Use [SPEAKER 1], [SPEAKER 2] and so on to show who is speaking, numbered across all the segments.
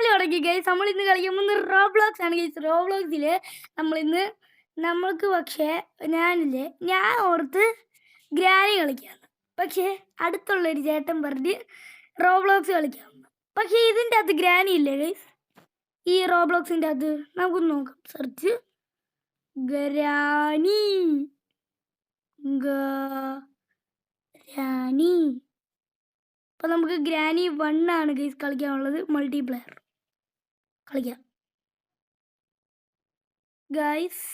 [SPEAKER 1] തുടങ്ങി ഗൈസ്. നമ്മളിന്ന് കളിക്കാൻ പോകുന്നത് റോബ്ലോക്സ് ആണ് ഗൈസ്. റോബ്ലോക്സിൽ നമ്മൾക്ക് പക്ഷേ ഞാൻ ഓർത്ത് ഗ്രാനി കളിക്കാമെന്ന്. പക്ഷേ അടുത്തുള്ളൊരു ചേട്ടൻ പറഞ്ഞ് റോബ്ലോക്സ് കളിക്കാമെന്ന്. പക്ഷേ ഇതിൻ്റെ അകത്ത് ഗ്രാനി ഇല്ലേ ഗൈസ്? ഈ റോബ്ലോക്സിൻ്റെ അകത്ത് നമുക്കൊന്ന് നോക്കാം. Search granny granny. അപ്പം നമുക്ക് ഗ്രാനി 1 ആണ് ഗൈസ് കളിക്കാനുള്ളത്. മൾട്ടിപ്ലെയർ കളിക്കാം ഗൈസ്.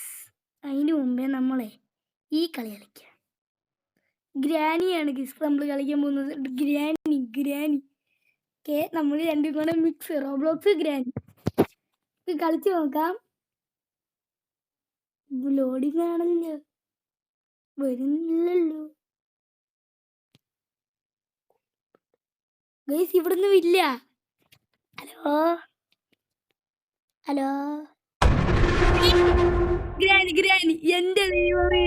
[SPEAKER 1] അതിന് മുമ്പേ നമ്മളെ ഈ കളി കളിക്കാം. ഗ്രാനിയാണ് ഗൈസ് നമ്മൾ കളിക്കാൻ പോകുന്നത്. Granny okay. നമ്മൾ രണ്ടും കൂടെ മിക്സ് റോബ്ലോക്സ് ഗ്രാനി കളിച്ച് നോക്കാം. ലോഡിങ് ആണല്ലോ, വരുന്നില്ലല്ലോ ഗൈസ്. ഇവിടുന്ന് ഇല്ല. ഹലോ ഹലോ ഗ്രാനി എന്റെ ദൈവമേ.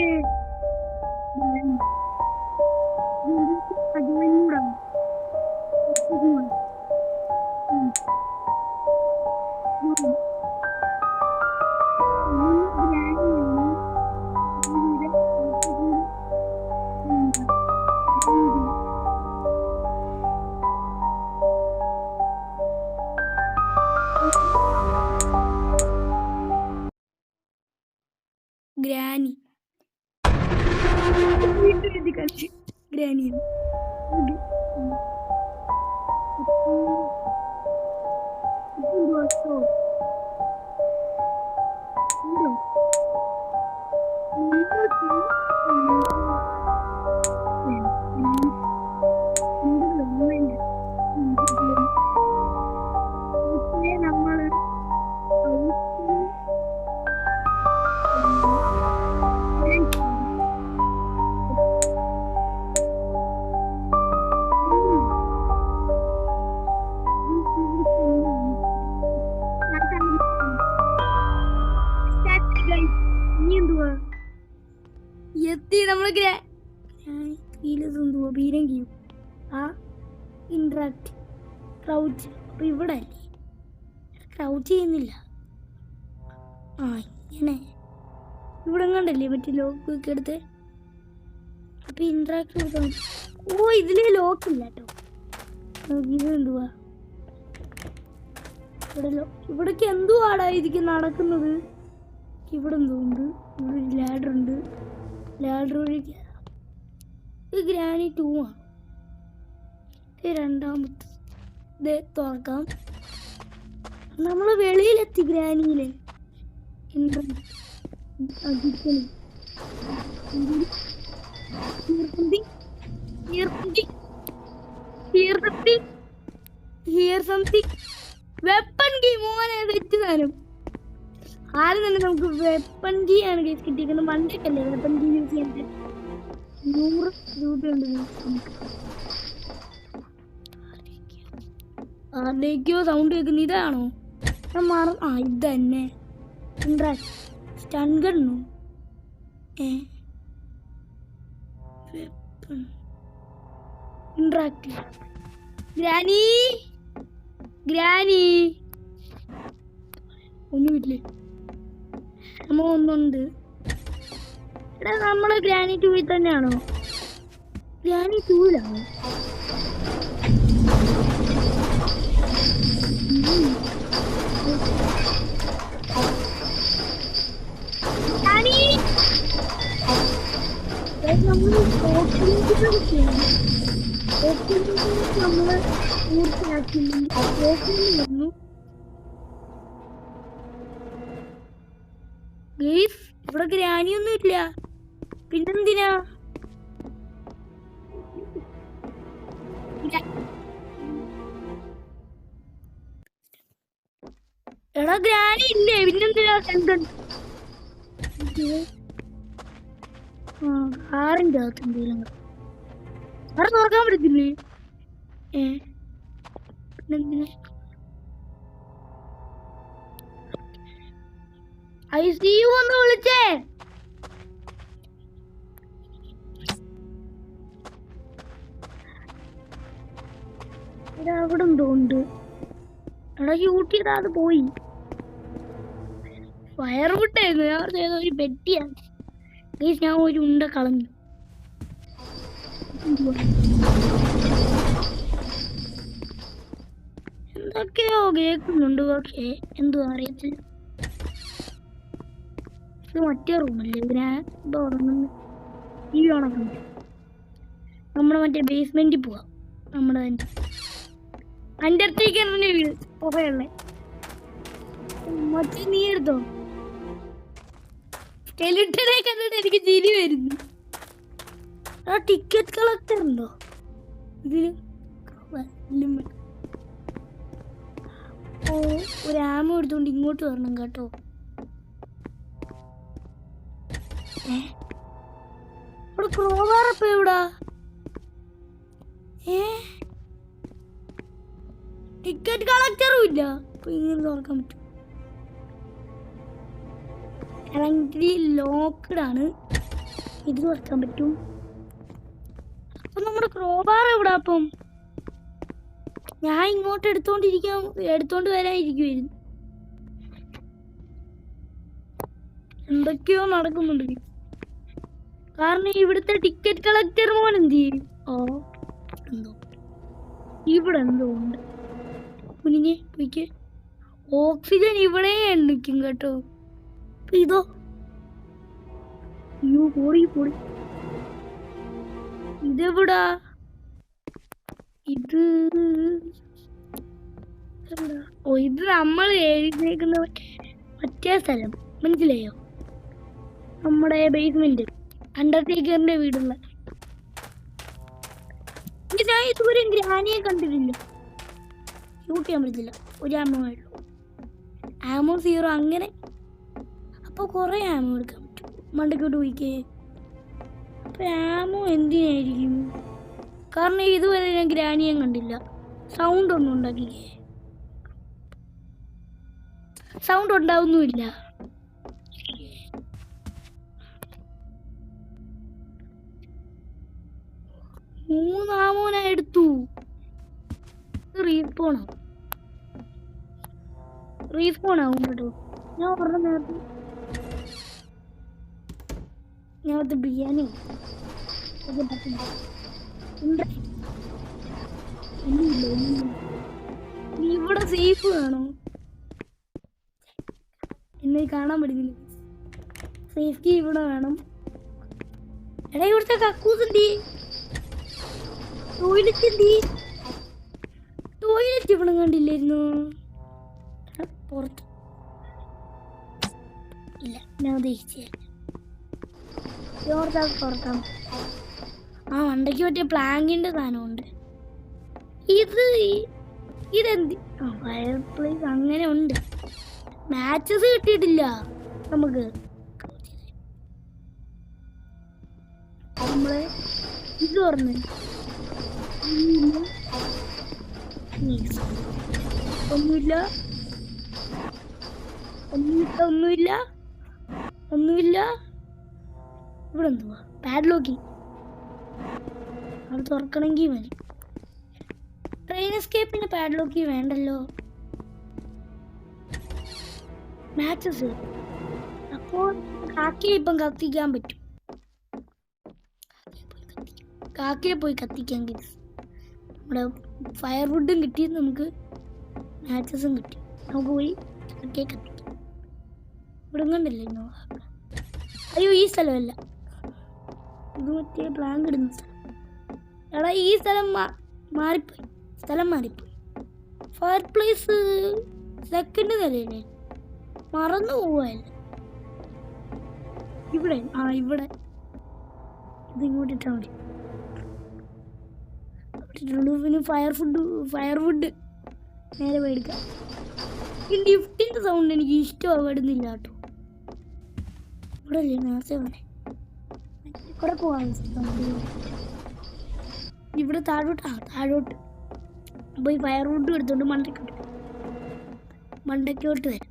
[SPEAKER 1] ഗ്രാനി ഗ്രാനി എത്തി. നമ്മൾ ബീരങ്കിയും ആ ഇൻട്രാക്ട് ക്രൗച്ച്. അപ്പം ഇവിടെ അല്ലേ ക്രൗച്ച് ചെയ്യുന്നില്ല. ആ ഇങ്ങനെ ഇവിടെ കണ്ടല്ലേ മറ്റേ ലോക്ക് ഒക്കെ എടുത്ത്. അപ്പം ഇൻട്രാക്ട് കൊടുക്കണം. ഓ ഇതിൽ ലോക്കില്ല കേട്ടോ. ഇത് എന്തുവാ ഇവിടേക്ക് എന്തുവാടാ ഇരിക്കും നടക്കുന്നത്? ഇവിടെ എന്തോ ഉണ്ട്. ഇവിടെ ലാഡർ ഉണ്ട്. ലാഡർ വഴി ഇത് ഗ്രാനി 2 ആണ്. ഇത് രണ്ടാമത്തെ. ഇത് തുറക്കാം. നമ്മൾ വെളിയിലെത്തി ഗ്രാനിയിലെ. വെപ്പൺ കീ മോനെ തെറ്റ് സാധനം. ആദ്യം തന്നെ നമുക്ക് വെപ്പൺ കീ ആണ് കിട്ടിയിരിക്കുന്നത്. മണ്ടേക്കല്ലേ വെപ്പൺ കീ യൂസ് ചെയ്യാൻ. 100 രൂപയുണ്ട്. ആരുടെയൊക്കെയോ സൗണ്ട് കേൾക്കുന്നു. ഇതാണോ? ആ ഇത് തന്നെ സ്റ്റൺ ഗണ്ണോ? ഗ്രാനി ഒന്നുമില്ലേ? നമ്മ ഒന്നുണ്ട്. എടാ നമ്മള് ഗ്രാനി 2 തന്നെയാണോ? ഗ്രാനി 2-ലാണോ? നമ്മള് പൂർത്തിയാക്കുന്നു. ഇവിടെ ഗ്രാനിയൊന്നും ഇല്ല. പിന്നെന്തിനാ? എടാ ഗ്രാനി ഇല്ലേ? പിന്നെന്തിനാ? കാറിൻ്റെ അകത്ത് എന്തെങ്കിലും അവിടെ തുറക്കാൻ പറ്റത്തില്ലേ? പിന്നെന്തിനാ? ICU ഒന്ന് വിളിച്ചേ. അവിടെ എന്തോ ഉണ്ട്. എടാ ഷൂട്ട് ചെയ്താ അത് പോയി. ഫയർ വിട്ടായിരുന്നു. ഞാൻ ഒരു പെട്ടിയാണ്. ഞാൻ ഒരു ഉണ്ട കളഞ്ഞു. എന്തൊക്കെയോ കേൾക്കുന്നുണ്ട്, പക്ഷേ എന്തോ അറിയത്തില്ല. ഇത് മറ്റേ റൂമല്ലേ? ഞാൻ ഇപ്പൊ ഉറങ്ങുന്നു. ടി വി ഉണക്കുന്നു. നമ്മുടെ മറ്റേ ബേസ്മെന്റിൽ പോവാം. നമ്മുടെ അണ്ടർടേക്കറിന്റെ വീട് പുകയുള്ളേ. മറ്റേ നീ എടുത്തോ. സ്കെലിട്ടനെ കണ്ടിട്ട് എനിക്ക് ചിരി വരുന്നു. ആ ടിക്കറ്റ് കളക്ടർ ഉണ്ടോ ഇതില്? ഓ, ഒരു ആമ എടുത്തോണ്ട് ഇങ്ങോട്ട് വരണം കേട്ടോ. ഇവിടെ ക്രോവാറപ്പ എവിടാ? ടിക്കറ്റ് കളക്ടറും ഇല്ല. അപ്പൊ ഇങ്ങനെ തുറക്കാൻ പറ്റും? ലോക്ക്ഡ് ആണ്. ഇത് തുറക്കാൻ പറ്റും. അപ്പൊ നമ്മുടെ ക്രോബാർ എവിടാ? അപ്പം ഞാൻ ഇങ്ങോട്ട് എടുത്തോണ്ട് വരാനിരിക്കുവായിരുന്നു. എന്തൊക്കെയോ നടക്കുന്നുണ്ട്. കാരണം ഇവിടുത്തെ ടിക്കറ്റ് കളക്ടർ മോൻ എന്ത് ചെയ്യും? ഓ, എന്തോ ഇവിടെ എന്തോ ഉണ്ട്. കുനിഞ്ഞേ പോയിക്ക്. ഓക്സിജൻ ഇവിടെ നിൽക്കും കേട്ടോ. ഇതോ പൊടി ഇതെവിടാ? ഇത് ഓ, ഇത് നമ്മൾ എഴുതിയേക്കുന്ന മറ്റേ സ്ഥലം മനസ്സിലായോ? നമ്മുടെ ബേസ്മെന്റ് അണ്ടർടേക്കറിന്റെ വീടുള്ള. ഞാൻ ഇതുവരെ ഗ്രാനിയെ കണ്ടിട്ടില്ല. ഷൂട്ട് ചെയ്യാൻ പറ്റില്ല. ഒരു ആമോ ഉള്ളൂ. ആമോ 0. അങ്ങനെ അപ്പൊ കൊറേ ആമോ എടുക്കാൻ പറ്റും. മണ്ടക്കോട്ട് പോയിക്കേ. അപ്പൊ ആമോ എന്തിനായിരിക്കും? കാരണം ഇതുവരെ ഞാൻ ഗ്രാനിയെ കണ്ടില്ല. സൗണ്ട് ഒന്നും ഉണ്ടാക്കിക്കേ. സൗണ്ട് ഉണ്ടാവുന്നുമില്ല. മൂന്നാമോനെ എടുത്തു. റീസ്പോൺ ആവും കേട്ടോ. ഞാൻ പറഞ്ഞ നേരത്തെ ബിരിയാണി ഇവിടെ സേഫ് വേണോ? എന്നെ കാണാൻ പറ്റുന്നില്ല. സേഫ്റ്റി ഇവിടെ വേണം. എടാ ഇവിടുത്തെ കക്കൂസ് എന്തി? ടോയ്ലറ്റ് ഇവിടെ കണ്ടില്ലായിരുന്നു. പുറത്ത് ഇല്ല. ഞാൻ ഉദ്ദേശിച്ച തുറക്കാം. ആ വണ്ടയ്ക്ക് പറ്റിയ പ്ലാങ്കിന്റെ സാധനമുണ്ട്. ഇതെന്ത്? ഫയർ പ്ലേസ് അങ്ങനെ ഉണ്ട്. മാച്ചസ് കിട്ടിയിട്ടില്ല നമുക്ക്. നമ്മള് ഇത് പറഞ്ഞു ഒന്നുമില്ല. ഇവിടെ എന്തുവാ? പാഡ്ലോക്കിങ്. അത് തുറക്കണമെങ്കിൽ മതി. ട്രെയിൻ എസ്കേപ്പിന് പാഡ്ലോക്കി വേണ്ടല്ലോ. മാച്ചസ്. അപ്പോൾ കാക്കയെ ഇപ്പം കത്തിക്കാൻ പറ്റും. കാക്കയെ പോയി കത്തിക്കാൻ ഗൈസ്. നമ്മുടെ ഫയർവുഡും കിട്ടി, നമുക്ക് മാച്ചസും കിട്ടി. നമുക്ക് പോയി കാക്കയെ കത്തിക്കാം. ഇവിടെ കണ്ടില്ലേ? അയ്യോ, ഈ സ്ഥലമല്ല. ഇത് മറ്റേ പ്ലാങ്ക് ഇടുന്ന സ്ഥലം. എടാ ഈ സ്ഥലം മാറിപ്പോയി. ഫയർ പ്ലേസ് സെക്കൻഡ് നിലയില്ലേ? മറന്നു പോവല്ലേ? ഇവിടെ ഇവിടെ ഇത് ഇങ്ങോട്ട് ഇട്ടാൽ മതി. പിന്നെ ഫയർവുഡ് നേരെ മേടിക്കാം. ഈ ലിഫ്റ്റിന്റെ സൗണ്ട് എനിക്ക് ഇഷ്ടപ്പെടുന്നില്ല കേട്ടോ. ഇവിടെ അല്ലേ നേരത്തെ വേണേ കുറെ പോവാൻ. ഇവിടെ താഴോട്ട് പോയി ഫയർവുഡ് എടുത്തോണ്ട് മണ്ടക്കോട്ട് വരാം.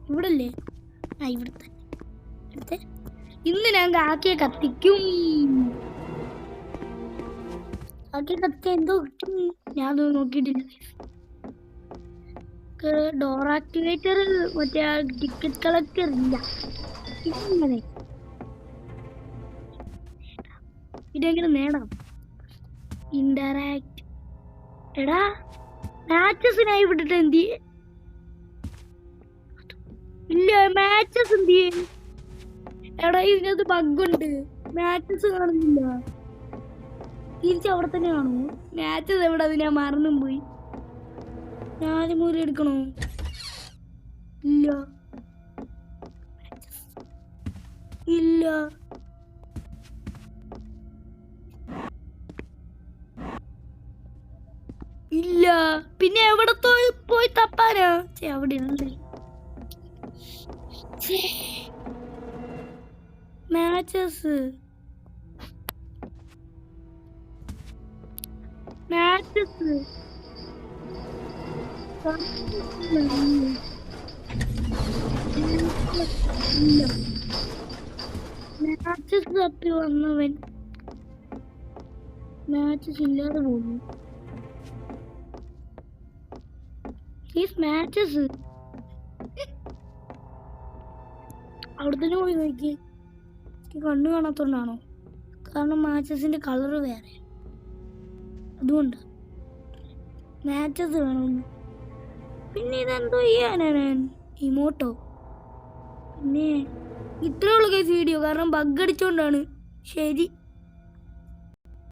[SPEAKER 1] ഇവിടെ അല്ലേ? ഇവിടെ തന്നെ. ഇന്ന് ഞാൻ കാക്കയെ കത്തിക്കും. കാക്കയെ കത്തിയ എന്തോ കിട്ടും. ഞാൻ അതൊന്നും നോക്കിയിട്ടില്ല. നമുക്ക് ഡോർ ആക്ടിവേറ്റർ മറ്റേ ആ ടിക്കറ്റ് കളക്ടർ ഇല്ല. ഇതെങ്ങനെ ഇതെങ്ങനെ നേടാം? ഇന്ററാക്ട് എടാ മാച്ചസിനായി വിട്ടിട്ട് എന്ത് ഇല്ല മാച്ചസ് എന്ത് ചെയ്യും? എടാ ഇതിനകത്ത് ബഗ്ഗുണ്ട്, മാച്ചസ് കാണുന്നില്ല. തിരിച്ചവിടെ തന്നെ കാണുമോ? മാച്ചസ് എവിടെ? അത് ഞാൻ മറന്നും പോയി. 4 മൂല എടുക്കണോ? ഇല്ല ഇല്ല. ഇല്ല പിന്നെ എവിടെ പോയി തപ്പാനാ? അവിടെയാണല്ലേ മാച്ചസ്. മാച്ചസ് മാച്ചസ് തപ്പി വന്നവൻ മാച്ചസ് ഇല്ലാതെ പോകുന്നു. മാച്ചസ് അവിടെ തന്നെ പോയി നോക്കി. കണ്ണു കാണാത്തോണ്ടാണോ? കാരണം മാച്ചസിന്റെ കളറ് വേറെ, അതുകൊണ്ട് മാച്ചസ് വേണമെന്ന്. പിന്നെ ഇതെന്തോ ചെയ്യാനാണ് ഇമോട്ടോ? പിന്നെ ഇത്രേ ഉള്ളൂ ഗൈസ് വീഡിയോ, കാരണം ബഗ് അടിച്ചോണ്ടാണ്. ശരി.